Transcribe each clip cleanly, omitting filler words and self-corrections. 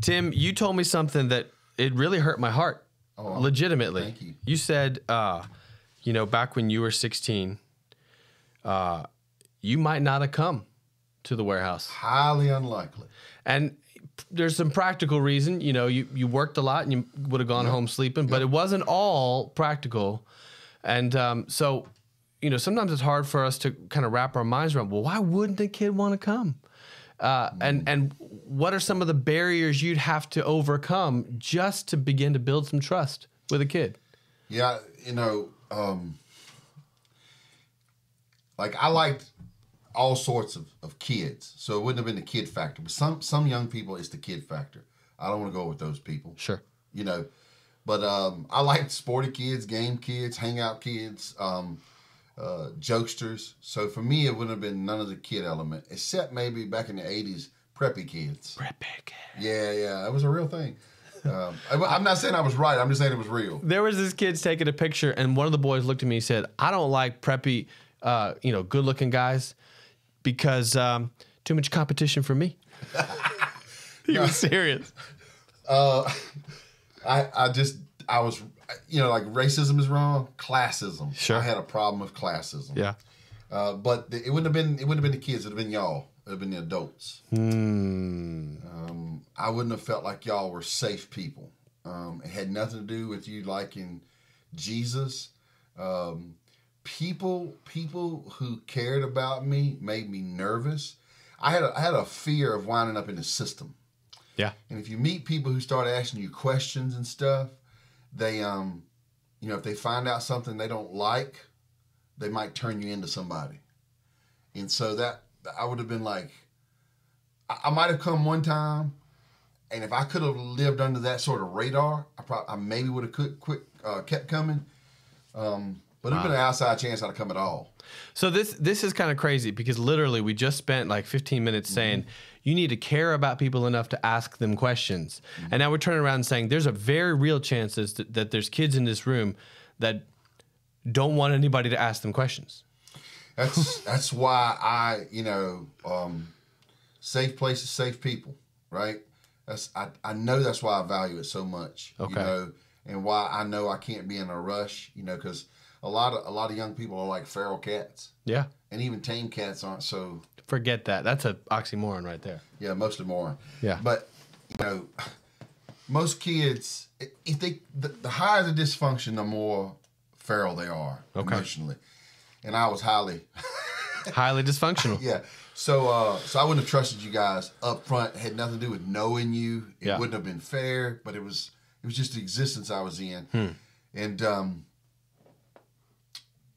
Tim, you told me something that it really hurt my heart. Oh, legitimately. thank you. You said, you know, back when you were 16, you might not have come to the warehouse. Highly unlikely. And there's some practical reason. You know, you worked a lot and you would have gone home sleeping, but it wasn't all practical. And so, you know, sometimes it's hard for us to kind of wrap our minds around, well, why wouldn't a kid want to come? And what are some of the barriers you'd have to overcome just to begin to build some trust with a kid? Yeah, you know, like I liked all sorts of kids, so it wouldn't have been the kid factor. But some young people, it's the kid factor. I don't want to go with those people. Sure. You know, but I liked sporty kids, game kids, hangout kids, jokesters. So for me, it wouldn't have been none of the kid element, except maybe back in the 80s, preppy kids. Preppy kids. Yeah, it was a real thing. I'm not saying I was right. I'm just saying it was real. There was this kid taking a picture, and one of the boys looked at me and said, I don't like preppy, you know, good-looking guys because too much competition for me. He was serious. I was, you know, like racism is wrong. Classism. Sure. I had a problem with classism. Yeah. But it wouldn't have been the kids. It'd have been y'all. It'd have been the adults. I wouldn't have felt like y'all were safe people. It had nothing to do with you liking Jesus. People who cared about me made me nervous. I had a fear of winding up in the system. Yeah. And if you meet people who start asking you questions and stuff, they, you know, if they find out something they don't like, they might turn you into somebody. And so that I would have been like, I might have come one time, and if I could have lived under that sort of radar, I maybe would have kept coming. But it'd been an outside chance I'd have come at all. So this is kind of crazy because literally we just spent like 15 minutes saying you need to care about people enough to ask them questions. And now we're turning around and saying there's a very real chance that there's kids in this room that don't want anybody to ask them questions. That's why I, you know, safe places, safe people, right? I know that's why I value it so much, you know, and why I know I can't be in a rush, you know, because a lot of young people are like feral cats. Yeah. And even tame cats aren't so. Forget that. That's an oxymoron right there. Yeah, mostly moron. Yeah. But, you know, most kids, if the higher the dysfunction, the more feral they are emotionally. And I was highly dysfunctional. Yeah. So I wouldn't have trusted you guys up front. It had nothing to do with knowing you. It wouldn't have been fair, but it was just the existence I was in. And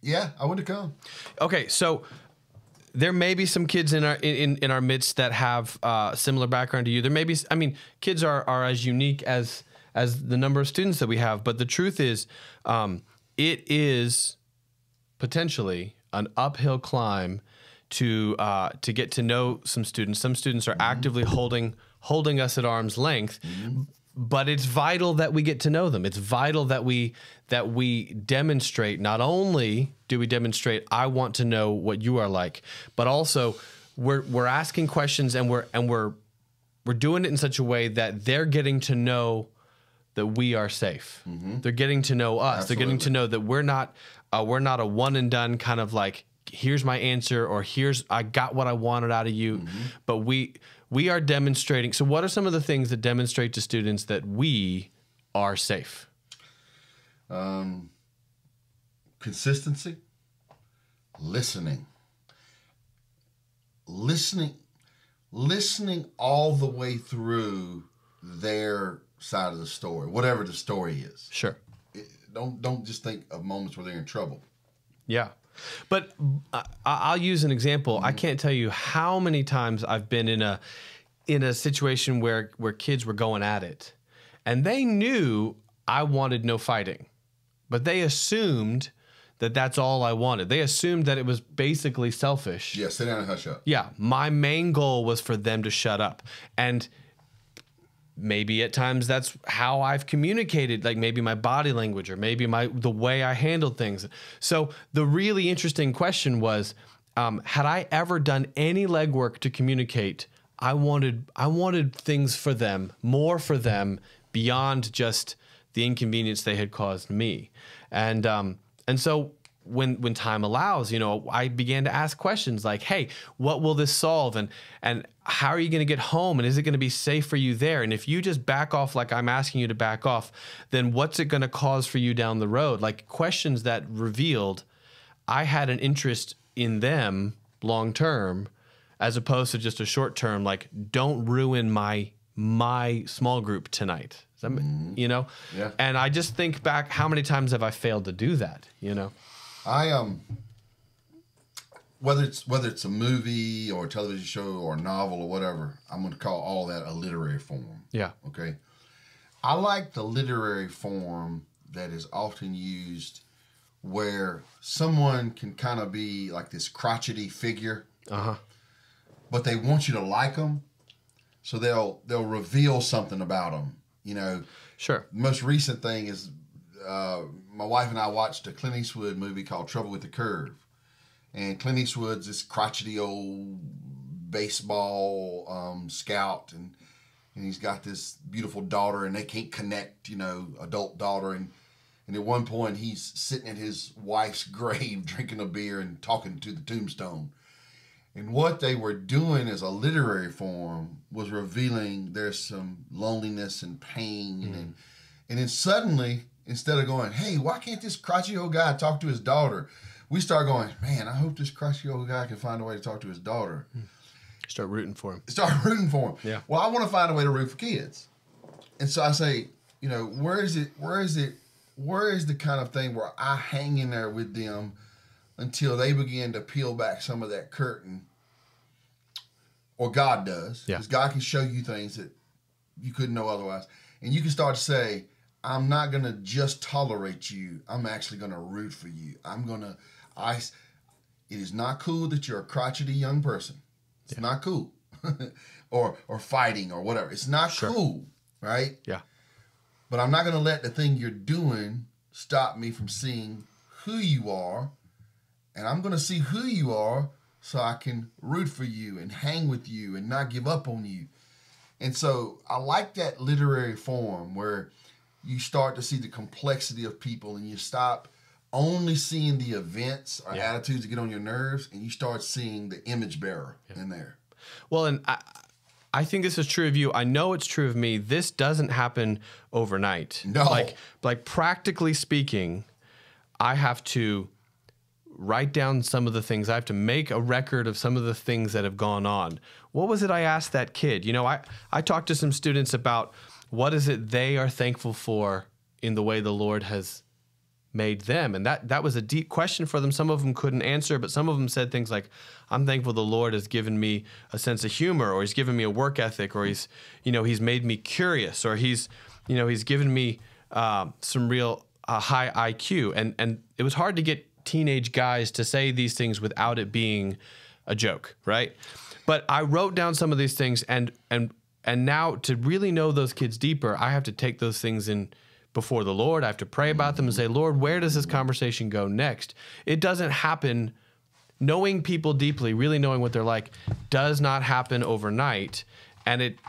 yeah, I wouldn't have come. Okay, so there may be some kids in our midst that have similar background to you. There may be, I mean, kids are as unique as the number of students that we have, but the truth is, it is potentially an uphill climb to get to know some students. Some students are actively holding us at arm's length, but it's vital that we get to know them. It's vital that we demonstrate. Not only do we demonstrate, I want to know what you are like, but also we're asking questions and we're doing it in such a way that they're getting to know that we are safe. They're getting to know us. Absolutely. They're getting to know that we're not a one and done kind of like, here's my answer, or I got what I wanted out of you. But we are demonstrating. So what are some of the things that demonstrate to students that we are safe? Consistency, listening all the way through their side of the story, whatever the story is. Sure. Don't just think of moments where they're in trouble. Yeah. But I'll use an example. I can't tell you how many times I've been in a situation where kids were going at it, and they knew I wanted no fighting, but they assumed that that's all I wanted. They assumed that it was basically selfish. Yeah, sit down and hush up. Yeah, my main goal was for them to shut up. And maybe at times that's how I've communicated, like maybe my body language or maybe the way I handled things. So the really interesting question was, had I ever done any legwork to communicate I wanted things for them, more for them beyond just the inconvenience they had caused me. And so when time allows, I began to ask questions like, hey, what will this solve? And how are you going to get home? And is it going to be safe for you there? And if you just back off like I'm asking you to back off, then what's it going to cause for you down the road? Like questions that revealed I had an interest in them long term, as opposed to just a short term, like don't ruin my small group tonight. Yeah. And I just think back, how many times have I failed to do that? I whether it's a movie or a television show or a novel or whatever, I'm going to call all that a literary form. Yeah. Okay. I like the literary form that is often used where someone can kind of be like this crotchety figure, but they want you to like them, so they'll reveal something about them. Sure. The most recent thing is my wife and I watched a Clint Eastwood movie called Trouble with the Curve. And Clint Eastwood's this crotchety old baseball scout, and he's got this beautiful daughter, and they can't connect, adult daughter. And at one point, he's sitting at his wife's grave drinking a beer and talking to the tombstone. And what they were doing as a literary form was revealing there's some loneliness and pain. And then suddenly, instead of going, hey, why can't this crotchety old guy talk to his daughter? We start going, man, I hope this crotchety old guy can find a way to talk to his daughter. Start rooting for him. Yeah. Well, I want to find a way to root for kids. And so I say, where is the kind of thing where I hang in there with them until they begin to peel back some of that curtain, or God does, because God can show you things that you couldn't know otherwise. And you can start to say, I'm not going to just tolerate you. I'm actually going to root for you. It is not cool that you're a crotchety young person. It's not cool. or fighting or whatever. It's not cool, right? Yeah. But I'm not going to let the thing you're doing stop me from seeing who you are. And I'm going to see who you are so I can root for you and hang with you and not give up on you. And so I like that literary form where you start to see the complexity of people, and you stop only seeing the events or attitudes that get on your nerves, and you start seeing the image bearer in there. Well, and I think this is true of you. I know it's true of me. This doesn't happen overnight. No. Like practically speaking, I have to write down some of the things. I have to make a record of some of the things that have gone on. What was it I asked that kid? I talked to some students about what is it they are thankful for in the way the Lord has made them. And that was a deep question for them. Some of them couldn't answer, but some of them said things like, I'm thankful the Lord has given me a sense of humor, or he's given me a work ethic, or he's made me curious, or he's given me some real high IQ. And it was hard to get teenage guys to say these things without it being a joke, right? But I wrote down some of these things, and now to really know those kids deeper, I have to take those things in before the Lord. I have to pray about them and say, Lord, where does this conversation go next? It doesn't happen. Knowing people deeply, really knowing what they're like, does not happen overnight. And it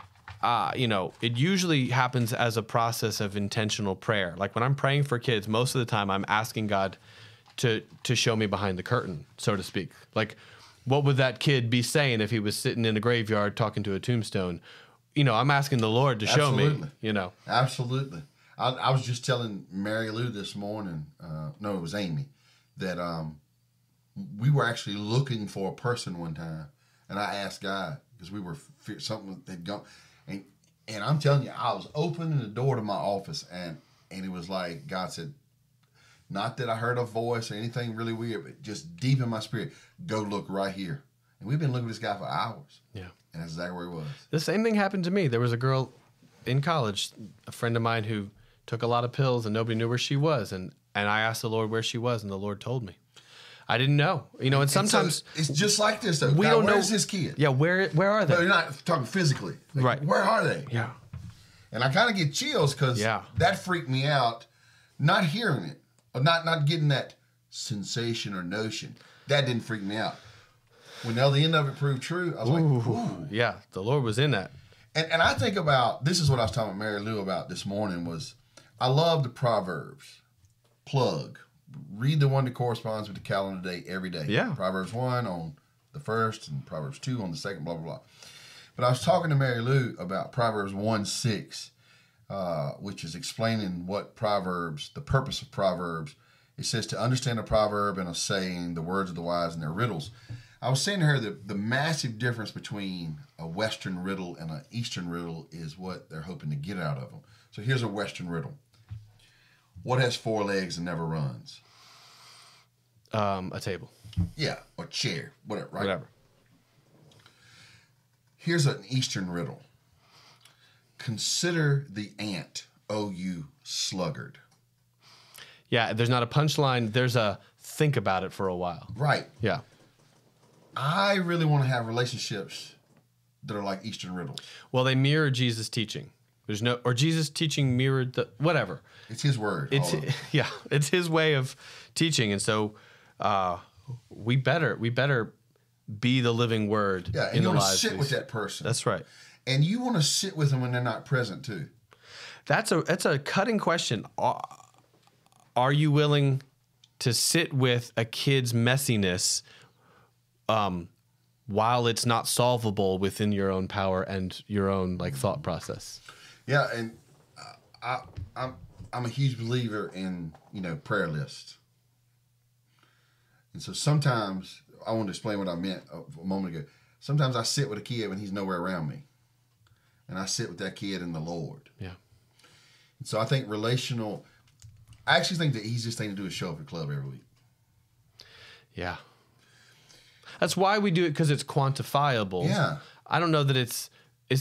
usually happens as a process of intentional prayer. Like when I'm praying for kids, most of the time I'm asking God to show me behind the curtain, so to speak. Like, what would that kid be saying if he was sitting in a graveyard talking to a tombstone? I'm asking the Lord to show me, Absolutely. I was just telling Mary Lou this morning, no, it was Amy, that we were actually looking for a person one time, and I asked God, because we were something had gone, and I'm telling you, I was opening the door to my office, and it was like God said, not that I heard a voice or anything really weird, but just deep in my spirit, go look right here. And we've been looking at this guy for hours. Yeah. And that's exactly where he was. The same thing happened to me. There was a girl in college, a friend of mine, who took a lot of pills and nobody knew where she was. And I asked the Lord where she was, and the Lord told me. I didn't know. And sometimes... So it's just like this, though. We don't know. Where's his kid? Yeah, where are they? No, you're not talking physically. Right. Where are they? Yeah. And I kind of get chills because that freaked me out, not hearing it, or not getting that sensation or notion. That didn't freak me out. when the end of it proved true, I was like, ooh. Yeah, the Lord was in that. And I think about, this is what I was talking to Mary Lou about this morning, was I love the Proverbs. Plug. Read the one that corresponds with the calendar day every day. Yeah. Proverbs 1 on the first and Proverbs 2 on the second, blah, blah, blah. But I was talking to Mary Lou about Proverbs 1:6, which is explaining what Proverbs, the purpose of Proverbs. It says to understand a proverb and a saying, the words of the wise and their riddles. I was saying to her that the massive difference between a Western riddle and an Eastern riddle is what they're hoping to get out of them. So here's a Western riddle. What has 4 legs and never runs? A table. Yeah, or chair, whatever, right? Whatever. Here's an Eastern riddle. Consider the ant, O you sluggard. Yeah, there's not a punchline. There's a think about it for a while. Right. Yeah. I really want to have relationships that are like Eastern riddles. Well, they mirror Jesus' teaching. There's no, or Jesus' teaching mirrored the, whatever. It's his word. It's, yeah, it's his way of teaching. And so we better be the living word. Yeah, and in you the want to lives sit with that person. That's right. And you want to sit with them when they're not present too. That's a cutting question. Are you willing to sit with a kid's messiness while it's not solvable within your own power and your own like thought process? Yeah, and I'm a huge believer in prayer lists. And so sometimes I want to explain what I meant a moment ago. Sometimes I sit with a kid when he's nowhere around me, and I sit with that kid in the Lord. Yeah. And so I think relational. I actually think the easiest thing to do is show up at club every week. Yeah. That's why we do it, because it's quantifiable. Yeah. I don't know that it's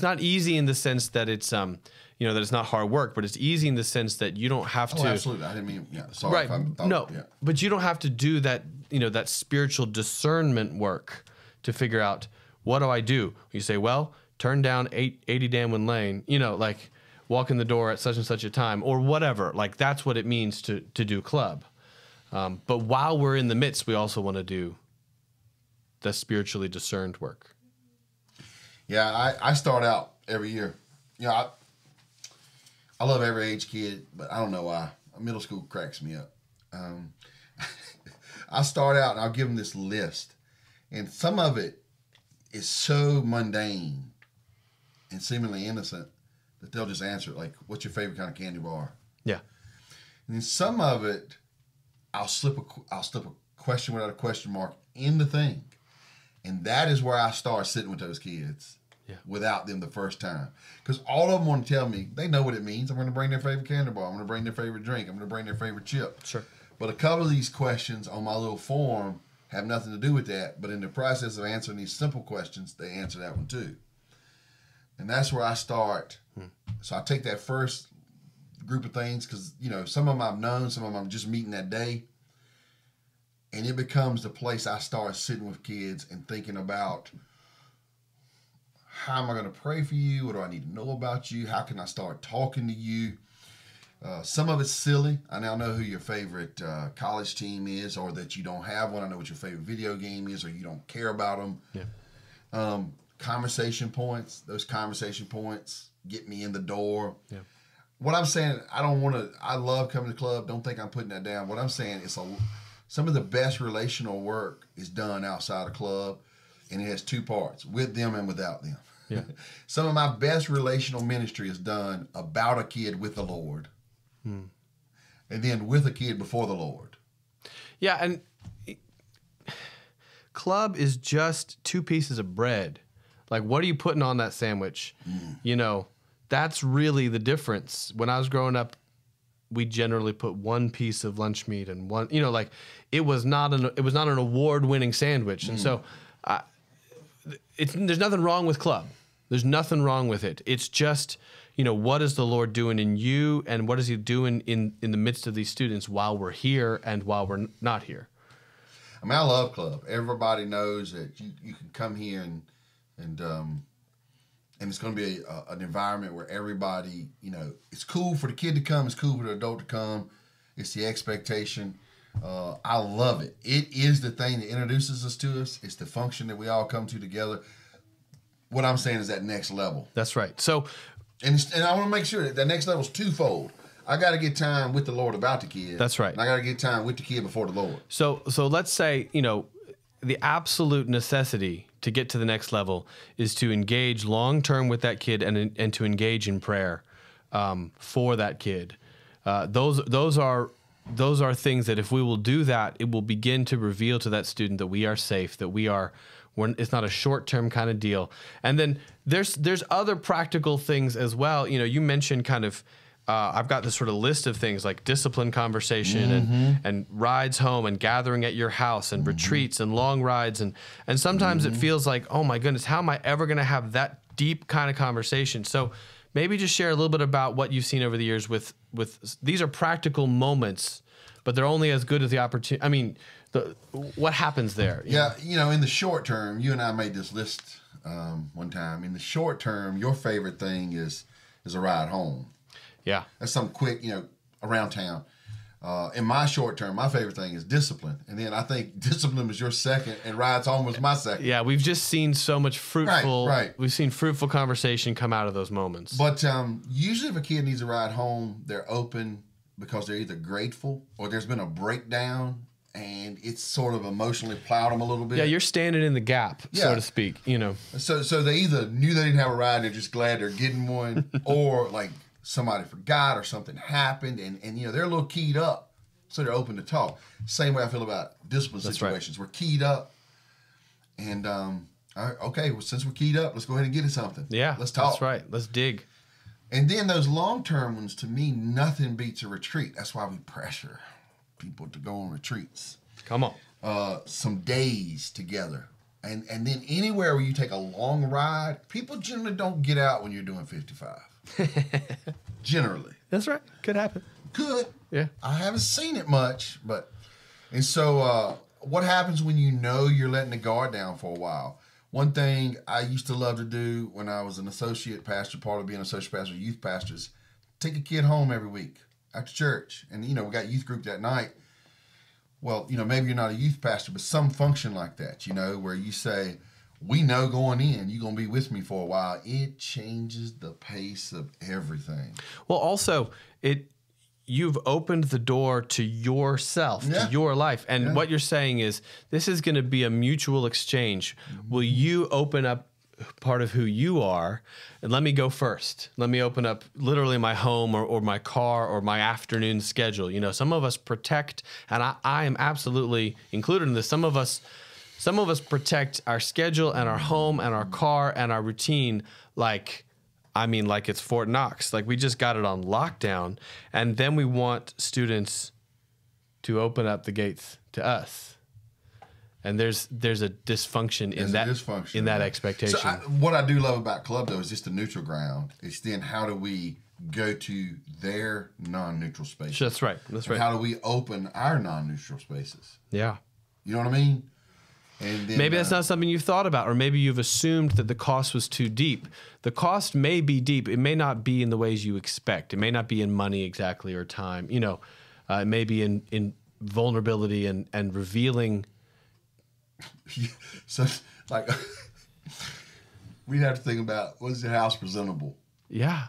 not easy in the sense that it's that it's not hard work, but it's easy in the sense that you don't have to. Oh, absolutely. I didn't mean, sorry. Right. If I thought, No, yeah. But you don't have to do that, that spiritual discernment work to figure out, what do I do? You say, well, turn down 80 Danwin Lane, like walk in the door at such and such a time or whatever. Like that's what it means to do club. But while we're in the midst, we also want to do the spiritually discerned work. Yeah, I start out every year. I love every age kid, but I don't know why. Middle school cracks me up. I start out and I'll give them this list. And some of it is so mundane and seemingly innocent that they'll just answer it like, what's your favorite kind of candy bar? Yeah. And then some of it, I'll slip a question without a question mark in the thing. And that is where I start sitting with those kids. Yeah. Without them the first time. Because all of them want to tell me, they know what it means. I'm going to bring their favorite candy bar. I'm going to bring their favorite drink. I'm going to bring their favorite chip. Sure. But a couple of these questions on my little form have nothing to do with that. But in the process of answering these simple questions, they answer that one too. And that's where I start. So I take that first group of things because, some of them I've known, some of them I'm just meeting that day. And it becomes the place I start sitting with kids and thinking about, how am I going to pray for you? What do I need to know about you? How can I start talking to you? Some of it's silly. I now know who your favorite college team is, or that you don't have one. I know what your favorite video game is, or you don't care about them. Yeah. Conversation points. Those conversation points get me in the door. Yeah. What I'm saying, I love coming to the club. Don't think I'm putting that down. What I'm saying is some of the best relational work is done outside a club, and it has 2 parts, with them and without them. Yeah. Some of my best relational ministry is done about a kid with the Lord, and then with a kid before the Lord. Yeah, and club is just 2 pieces of bread. Like, what are you putting on that sandwich? That's really the difference. When I was growing up, we generally put 1 piece of lunch meat and one, it was not an award-winning sandwich, and so there's nothing wrong with club. There's nothing wrong with it. It's just, what is the Lord doing in you, and what is He doing in the midst of these students while we're here and while we're not here? I mean, I love club. Everybody knows that you can come here and it's going to be an environment where everybody, it's cool for the kid to come, it's cool for the adult to come. It's the expectation. I love it. It is the thing that introduces us to us. It's the function that we all come to together. What I'm saying is that next level. That's right. So, and I want to make sure that the next level is twofold. I got to get time with the Lord about the kid. That's right. And I got to get time with the kid before the Lord. So let's say, the absolute necessity to get to the next level is to engage long term with that kid and to engage in prayer for that kid. Those are things that if we will do that, it will begin to reveal to that student that we are safe, that it's not a short-term kind of deal. And then there's other practical things as well. You mentioned kind of, I've got this sort of list of things like discipline conversation and rides home and gathering at your house and retreats and long rides. And sometimes it feels like, oh my goodness, how am I ever going to have that deep kind of conversation? So maybe just share a little bit about what you've seen over the years with these are practical moments, but they're only as good as the opportunity. I mean, what happens there? Yeah, in the short term, you and I made this list one time. In the short term, your favorite thing is a ride home. Yeah. That's something quick, around town. In my short term, my favorite thing is discipline. And then I think discipline was your second and rides home was my second. Yeah, we've just seen so much fruitful, right. We've seen fruitful conversation come out of those moments. But usually if a kid needs a ride home, they're open because they're either grateful or there's been a breakdown and it's sort of emotionally plowed them a little bit. Yeah, you're standing in the gap, so to speak, So they either knew they didn't have a ride and they're just glad they're getting one or like somebody forgot or something happened and they're a little keyed up, so they're open to talk. Same way I feel about discipline situations. Right. We're keyed up and okay, well, since we're keyed up, let's go ahead and get to something. Yeah, let's talk. That's right. Let's dig. And then those long-term ones, to me, nothing beats a retreat. That's why we pressure people to go on retreats. Come on. Some days together. And then anywhere where you take a long ride, people generally don't get out when you're doing 55. Generally. That's right. Could happen. Could. Yeah. I haven't seen it much, but... And so what happens when you're letting the guard down for a while? One thing I used to love to do when I was an associate pastor, part of being an associate pastor, youth pastors, take a kid home every week after church. And, we got youth group that night. Well, maybe you're not a youth pastor, but some function like that, where you say, we know going in, you're going to be with me for a while. It changes the pace of everything. Well, also, you've opened the door to yourself, to your life. And what you're saying is, this is going to be a mutual exchange. Will you open up part of who you are? And let me go first. Let me open up literally my home or my car or my afternoon schedule. Some of us protect, and I am absolutely included in this. Some of us protect our schedule and our home and our car and our routine like it's Fort Knox. Like we just got it on lockdown. And then we want students to open up the gates to us. And there's a dysfunction in that expectation. So what I do love about Club, though, is just the neutral ground. It's then how do we go to their non-neutral spaces? That's right. That's right. And how do we open our non-neutral spaces? Yeah. You know what I mean? And then, maybe that's not something you've thought about, or maybe you've assumed that the cost was too deep. The cost may be deep. It may not be in the ways you expect. It may not be in money exactly or time. It may be in vulnerability and revealing. So, like, we have to think about, was the house presentable? Yeah.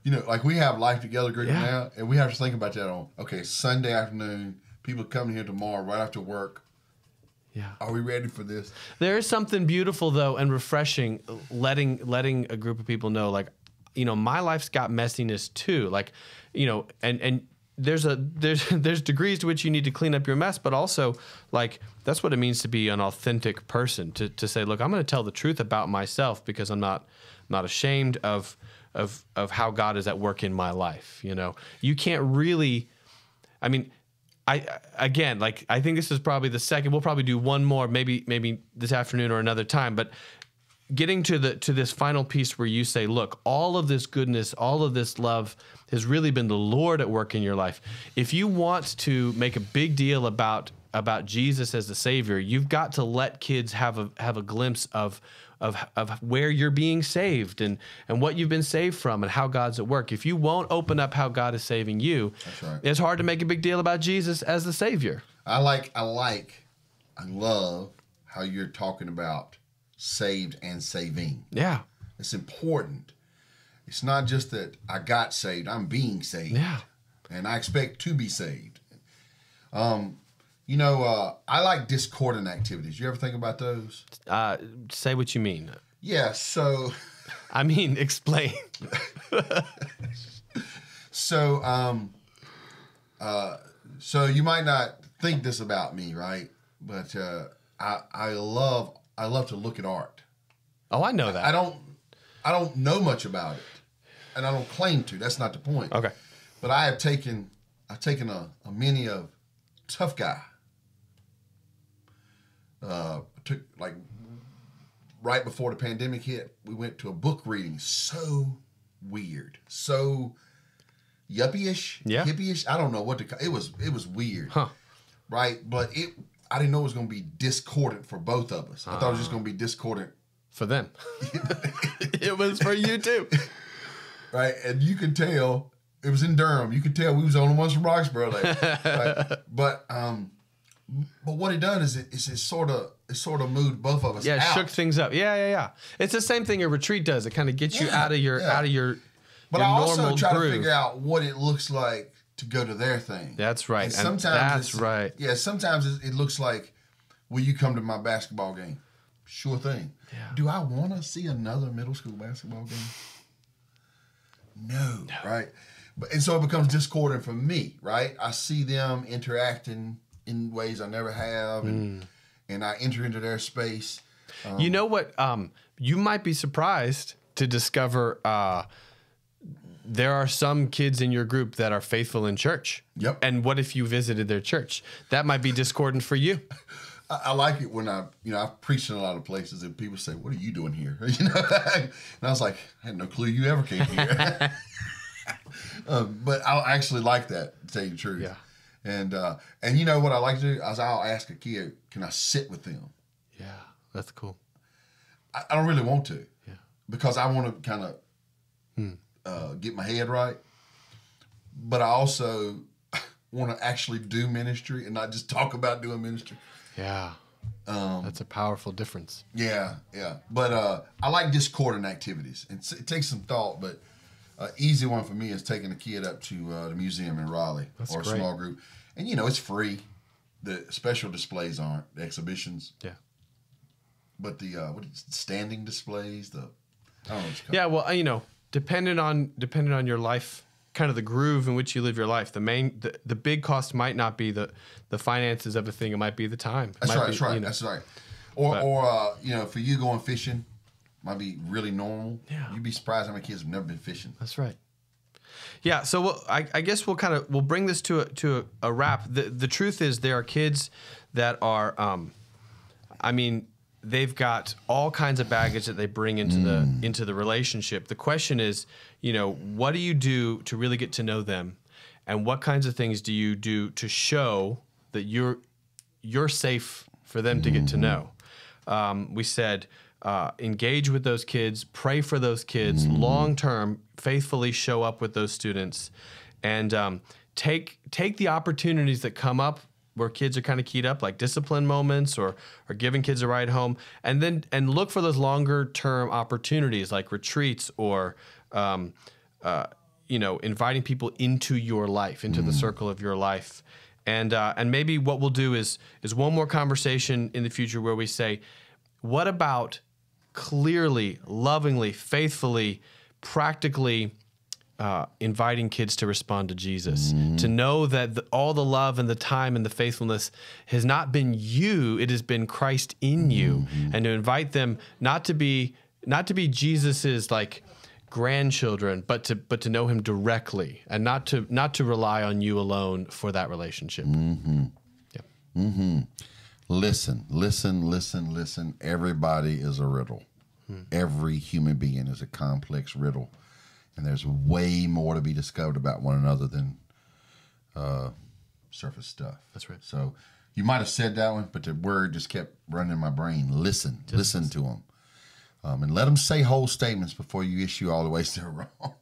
Like we have Life Together group now, and we have to think about that on, Sunday afternoon, people coming here tomorrow right after work. Yeah. Are we ready for this? There is something beautiful, though, and refreshing, letting a group of people know, like, my life's got messiness too. Like, and there's degrees to which you need to clean up your mess, but also, like, that's what it means to be an authentic person, to say, look, I'm going to tell the truth about myself because I'm not ashamed of how God is at work in my life. You can't really, I think this is probably the second. We'll probably do one more, maybe this afternoon or another time. But getting to this final piece where you say, look, all of this goodness, all of this love has really been the Lord at work in your life. If you want to make a big deal about Jesus as the Savior, you've got to let kids have a glimpse of of where you're being saved and what you've been saved from and how God's at work. If you won't open up how God is saving you, that's right. It's hard to make a big deal about Jesus as the Savior. I love how you're talking about saved and saving. Yeah. It's important. It's not just that I got saved, I'm being saved. Yeah. And I expect to be saved. I like discordant activities. You ever think about those? Say what you mean. Yeah, so... I mean, explain. So you might not think this about me, right? But I love to look at art. Oh, I know that. I don't know much about it, and I don't claim to. That's not the point. Okay. But I've taken a mini of Tough Guy. Took like right before the pandemic hit, we went to a book reading. So weird, so yuppie-ish, yeah, hippie-ish. I don't know what to call it. It was weird, huh? Right, but I didn't know it was going to be discordant for both of us. I thought it was just going to be discordant for them. It was for you too, right? And you could tell it was in Durham. You could tell we was the only ones from Roxborough, right? But what it done is it sort of moved both of us. Yeah, it out. shook things up. Yeah. It's the same thing a retreat does. It kind of gets you out of your But I also try groove. to figure out what it looks like to go to their thing. That's right. And sometimes right. Yeah, sometimes it looks like, will you come to my basketball game? Sure thing. Yeah. Do I want to see another middle school basketball game? No. Right? And so it becomes discordant for me, right? I see them interacting in ways I never have, and I enter into their space. You know what? You might be surprised to discover there are some kids in your group that are faithful in church. Yep. And what if you visited their church? That might be discordant for you. I like it when I've preached in a lot of places and people say, "What are you doing here?" And I was like, I had no clue you ever came here. But I actually like that, to tell you the truth. Yeah. And you know what I like to do is I'll ask a kid, "Can I sit with them?" Yeah, that's cool. I don't really want to, yeah, because I want to kind of get my head right. But I also want to actually do ministry and not just talk about doing ministry. Yeah, that's a powerful difference. Yeah. But I like discordant activities. It takes some thought, but easy one for me is taking a kid up to the museum in Raleigh. That's or a great. Small group. And, it's free. The special displays aren't, the exhibitions. Yeah. But the standing displays, I don't know what it's called. Yeah, well, depending on your life, kind of the groove in which you live your life, the big cost might not be the finances of the thing. It might be the time. That's right. That's right. Or for you going fishing, might be really normal. Yeah. You'd be surprised how many kids have never been fishing. That's right. Yeah, so I guess we'll bring this to a wrap. The truth is there are kids that are, they've got all kinds of baggage that they bring into the relationship. The question is, what do you do to really get to know them, and what kinds of things do you do to show that you're safe for them to get to know? We said engage with those kids, pray for those kids, long term, faithfully show up with those students, and take the opportunities that come up where kids are kind of keyed up, like discipline moments or giving kids a ride home, and look for those longer term opportunities like retreats or inviting people into your life, into the circle of your life. And maybe what we'll do is one more conversation in the future where we say, what about clearly, lovingly, faithfully, practically inviting kids to respond to Jesus, to know that all the love and the time and the faithfulness has not been you, it has been Christ in you, and to invite them not to be Jesus's like grandchildren, but to know him directly, and not to rely on you alone for that relationship. Yeah. Listen. Everybody is a riddle. Every human being is a complex riddle. And there's way more to be discovered about one another than surface stuff. That's right. So you might have said that one, but the word just kept running in my brain. Listen to them. And let them say whole statements before you issue all the ways they're wrong.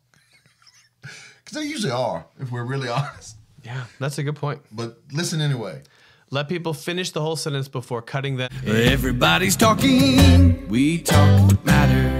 Because they usually are, if we're really honest. Yeah, that's a good point. But listen anyway. Let people finish the whole sentence before cutting them. Everybody's talking. We talk what matters.